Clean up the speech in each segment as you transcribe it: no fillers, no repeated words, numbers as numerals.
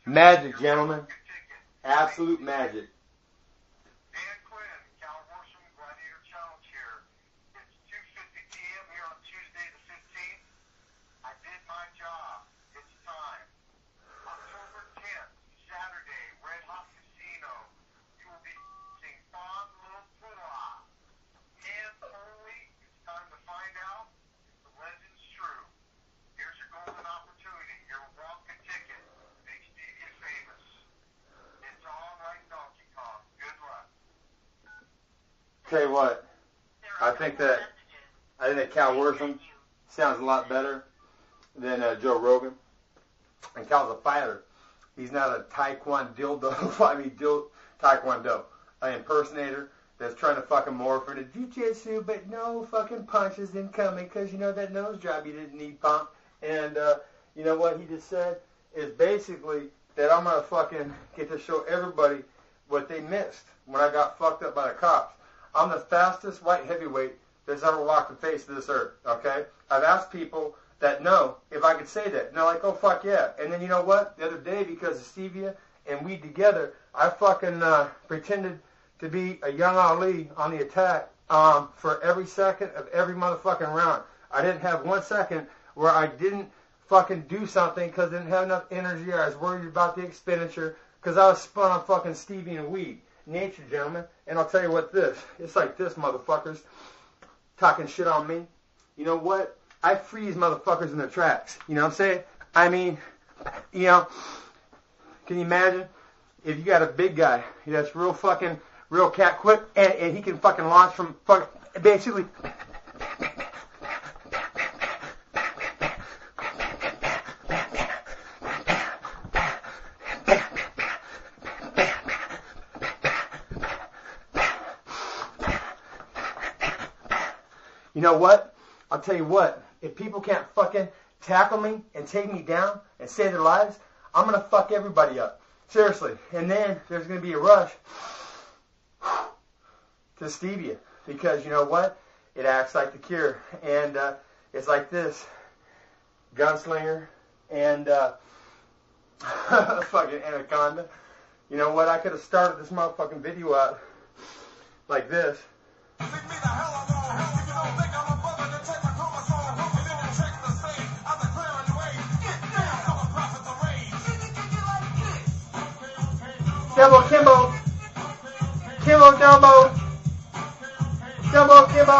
Magic, gentlemen. Absolute magic. Dan Quinn, Cal Worsham Gladiator Challenge here. It's 2:50 p.m. here on Tuesday the 15th. I did my job. It's time. October 10th, Saturday, Red Hot Casino. You will be seeing Laupua. Hands only. It's time to find out if the legend's true. Here's your golden opportunity. Your Wonka ticket. Make Stevia famous. It's all right, Donkey Kong. Good luck. Tell you what, I think that Cal Worsham sounds a lot better than Joe Rogan. And Cal's a fighter. He's not a taekwondo, taekwondo, an impersonator that's trying to fucking morph into jiu-jitsu, but no fucking punches incoming because you know that nose job you didn't need, pump. And you know what he just said is basically that I'm gonna fucking get to show everybody what they missed when I got fucked up by the cops. I'm the fastest white heavyweight that's ever walked the face of this earth, okay? I've asked people that know if I could say that. And they're like, oh, fuck yeah. And then you know what? The other day, because of Stevia and weed together, I fucking pretended to be a young Ali on the attack for every second of every motherfucking round. I didn't have 1 second where I didn't fucking do something because I didn't have enough energy or I was worried about the expenditure because I was spun on fucking Stevia and weed. Nature, gentlemen. And I'll tell you what it's like this, motherfuckers, talking shit on me. You know what? I freeze motherfuckers in their tracks. You know what I'm saying? I mean, you know, can you imagine if you got a big guy that's real cat quick and he can fucking launch from basically. You know what? I'll tell you what. If people can't fucking tackle me and take me down and save their lives, I'm going to fuck everybody up. Seriously. And then there's going to be a rush to Stevia. Because you know what? It acts like the cure. And it's like this. Gunslinger and fucking Anaconda. You know what? I could have started this motherfucking video out like this. Double Kimbo. Kimbo Dumbo. Dumbo Kimbo.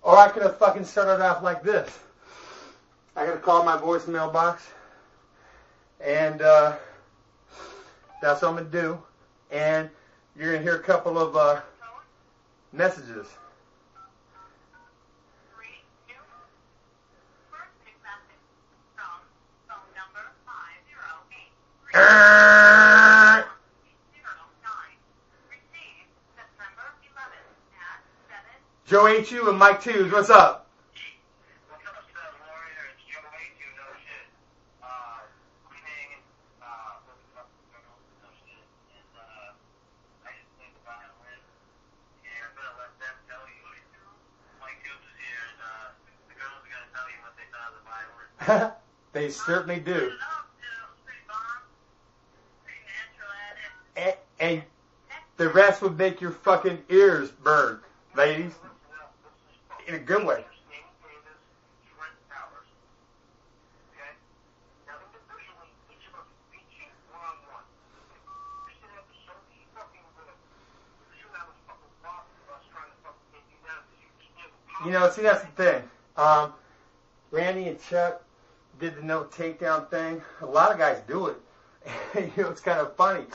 Or I could have fucking started off like this. I gotta call my voicemail box. And that's what I'm gonna do. And you're gonna hear a couple of messages. Joe H.U. and Mike 2s, what's up? What's up, Seth Warrior? It's Joe H.U. No shit. Cleaning, no shit. And I just think about it when, yeah, I'm gonna let them tell you. Mike 2 is here, and the girls are gonna tell you what they thought of the violence. They certainly do. And the rest would make your fucking ears burn, ladies. In a good way. You know, see, that's the thing. Randy and Chuck did the no takedown thing. A lot of guys do it. You know, it's kind of funny.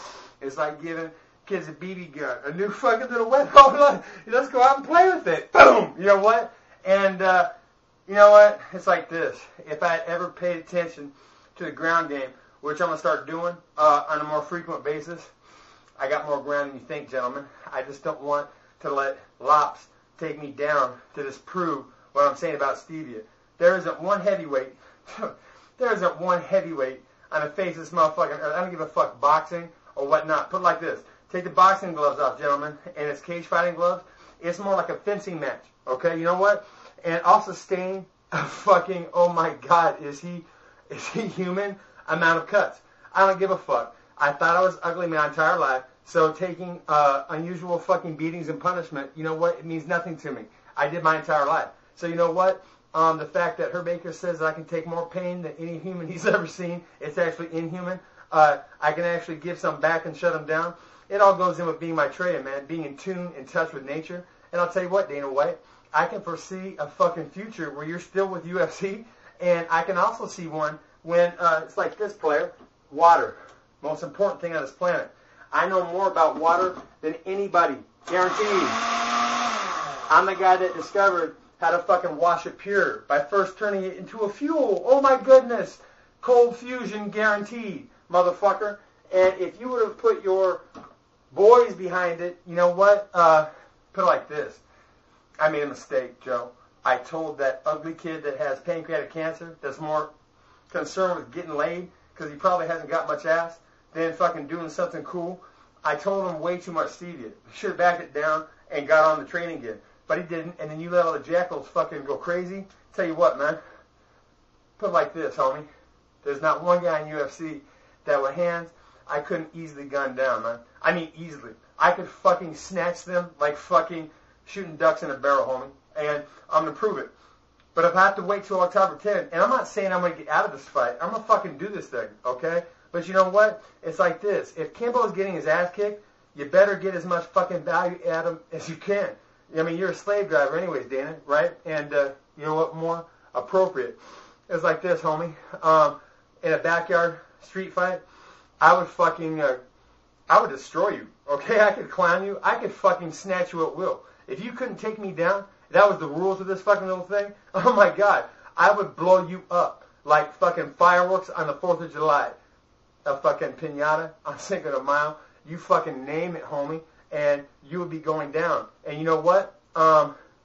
It's like giving kids a BB gun, a new fucking little weapon. Let's go out and play with it. Boom! You know what? And you know what? It's like this. If I had ever paid attention to the ground game, which I'm going to start doing on a more frequent basis, I got more ground than you think, gentlemen. I just don't want to let Lops take me down to disprove what I'm saying about Stevia. There isn't one heavyweight. There isn't one heavyweight on the face of this motherfucking earth. I don't give a fuck boxing or whatnot. Put it like this. Take the boxing gloves off, gentlemen, and it's cage fighting gloves, It's more like a fencing match. Okay, you know what? And also Stain, fucking, oh my God, is he human? Amount of cuts. I don't give a fuck. I thought I was ugly my entire life, so taking unusual fucking beatings and punishment, you know what? It means nothing to me. I did my entire life. So you know what? The fact that Herb Baker says that I can take more pain than any human he's ever seen, it's actually inhuman. I can actually give some back and shut them down. It all goes in with being Maitreya, man, being in tune, in touch with nature. And I'll tell you what, Dana White, I can foresee a fucking future where you're still with UFC, and I can also see one when it's like this, player, water. Most important thing on this planet. I know more about water than anybody, guaranteed. I'm the guy that discovered how to fucking wash it pure by first turning it into a fuel. Oh my goodness. Cold fusion guaranteed, motherfucker. And if you would have put your boys behind it, you know what? Put it like this. I made a mistake, Joe. I told that ugly kid that has pancreatic cancer, that's more concerned with getting laid, because he probably hasn't got much ass, than fucking doing something cool. I told him way too much Stevia. He should have backed it down and got on the training gear. But he didn't, and then you let all the jackals fucking go crazy. Tell you what, man. Put it like this, homie. There's not one guy in UFC that with hands I couldn't easily gun down, man. I mean easily. I could fucking snatch them like fucking shooting ducks in a barrel, homie. And I'm going to prove it. But if I have to wait till October 10th, and I'm not saying I'm going to get out of this fight. I'm going to fucking do this thing, okay? But you know what? It's like this. If Kimbo's getting his ass kicked, you better get as much fucking value at him as you can. I mean, you're a slave driver anyways, Dana, right? And you know what? More appropriate. It's like this, homie. In a backyard street fight, I would fucking, I would destroy you, okay? I could clown you. I could fucking snatch you at will. If you couldn't take me down, that was the rules of this fucking little thing, oh my God, I would blow you up like fucking fireworks on the 4th of July. A fucking piñata on Cinco de Mayo. You fucking name it, homie, and you would be going down. And you know what?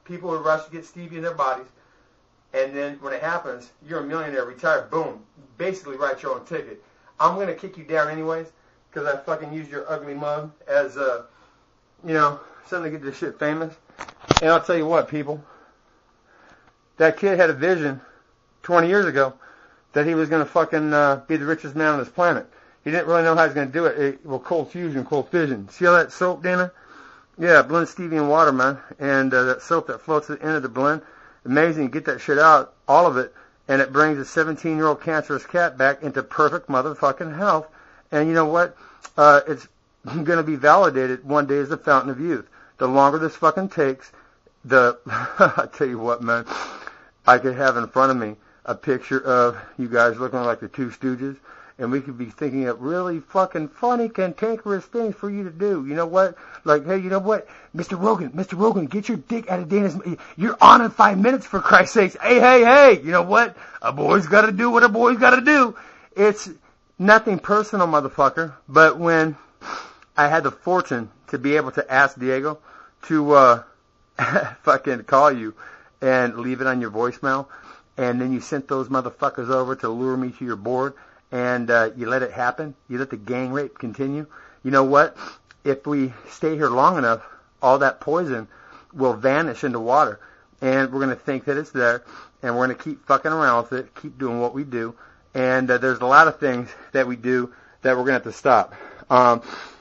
People would rush to get Stevia in their bodies, and then when it happens, you're a millionaire, retired, boom. Basically write your own ticket. I'm going to kick you down anyways, because I fucking used your ugly mug as, you know, something to get this shit famous. And I'll tell you what, people. That kid had a vision 20 years ago that he was going to fucking be the richest man on this planet. He didn't really know how he was going to do it. Well, cold fusion, cold fission. See all that soap, Dana? Yeah, blend stevia and water, man. And that soap that floats at the end of the blend, amazing. You get that shit out, all of it, and it brings a 17-year-old cancerous cat back into perfect motherfucking health. And you know what? It's going to be validated one day as the fountain of youth. The longer this fucking takes, I tell you what, man, I could have in front of me a picture of you guys looking like the Two Stooges, and we could be thinking of really fucking funny, cantankerous things for you to do. You know what? Like, hey, you know what? Mr. Rogan, get your dick out of Dana's... You're on in 5 minutes, for Christ's sakes. Hey, you know what? A boy's got to do what a boy's got to do. It's nothing personal, motherfucker, but when I had the fortune to be able to ask Diego to fucking call you and leave it on your voicemail, and then you sent those motherfuckers over to lure me to your board, and you let it happen. You let the gang rape continue. You know what? If we stay here long enough, all that poison will vanish into water, and we're going to think that it's there, and we're going to keep fucking around with it, keep doing what we do, and there's a lot of things that we do that we're going to have to stop.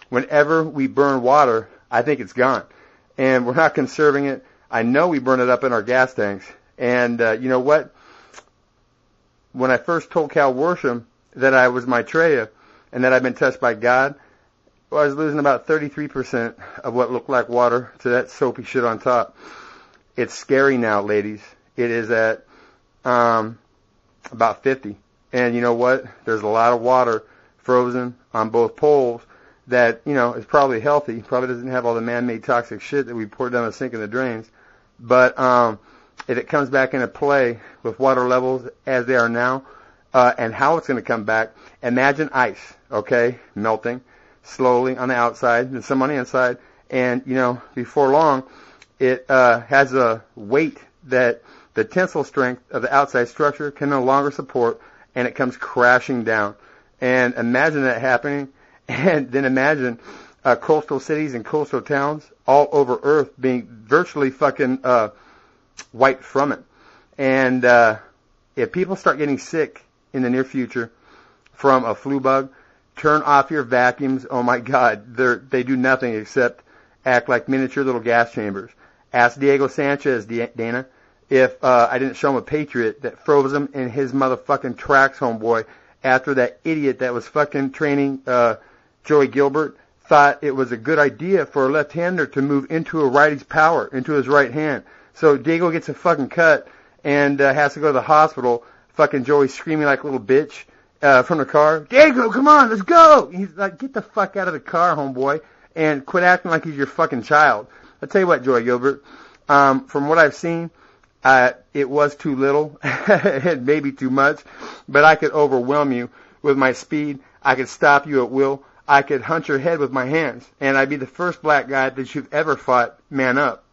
Whenever we burn water, I think it's gone, and we're not conserving it. I know we burn it up in our gas tanks, and you know what? When I first told Cal Worsham that I was Maitreya and that I'd been touched by God, well, I was losing about 33% of what looked like water to that soapy shit on top. It's scary now, ladies. It is at about 50. And you know what? There's a lot of water frozen on both poles that, you know, is probably healthy. Probably doesn't have all the man-made toxic shit that we pour down the sink in the drains. But if it comes back into play with water levels as they are now, and how it's going to come back, imagine ice, okay, melting slowly on the outside and some on the inside, and, you know, before long, it has a weight that the tensile strength of the outside structure can no longer support, and it comes crashing down. And imagine that happening, and then imagine coastal cities and coastal towns all over Earth being virtually fucking wiped from it. And if people start getting sick in the near future from a flu bug, turn off your vacuums. Oh my God, they do nothing except act like miniature little gas chambers. Ask Diego Sanchez, Dana, if I didn't show him a Patriot that froze him in his motherfucking tracks, homeboy, after that idiot that was fucking training Joey Gilbert thought it was a good idea for a left-hander to move into a righty's power, into his right hand. So Diego gets a fucking cut and has to go to the hospital. Fucking Joey's screaming like a little bitch from the car. Diego, come on, let's go! He's like, get the fuck out of the car, homeboy, and quit acting like he's your fucking child. I'll tell you what, Joey Gilbert, from what I've seen, it was too little, and maybe too much, but I could overwhelm you with my speed. I could stop you at will. I could hunt your head with my hands, and I'd be the first black guy that you've ever fought man up.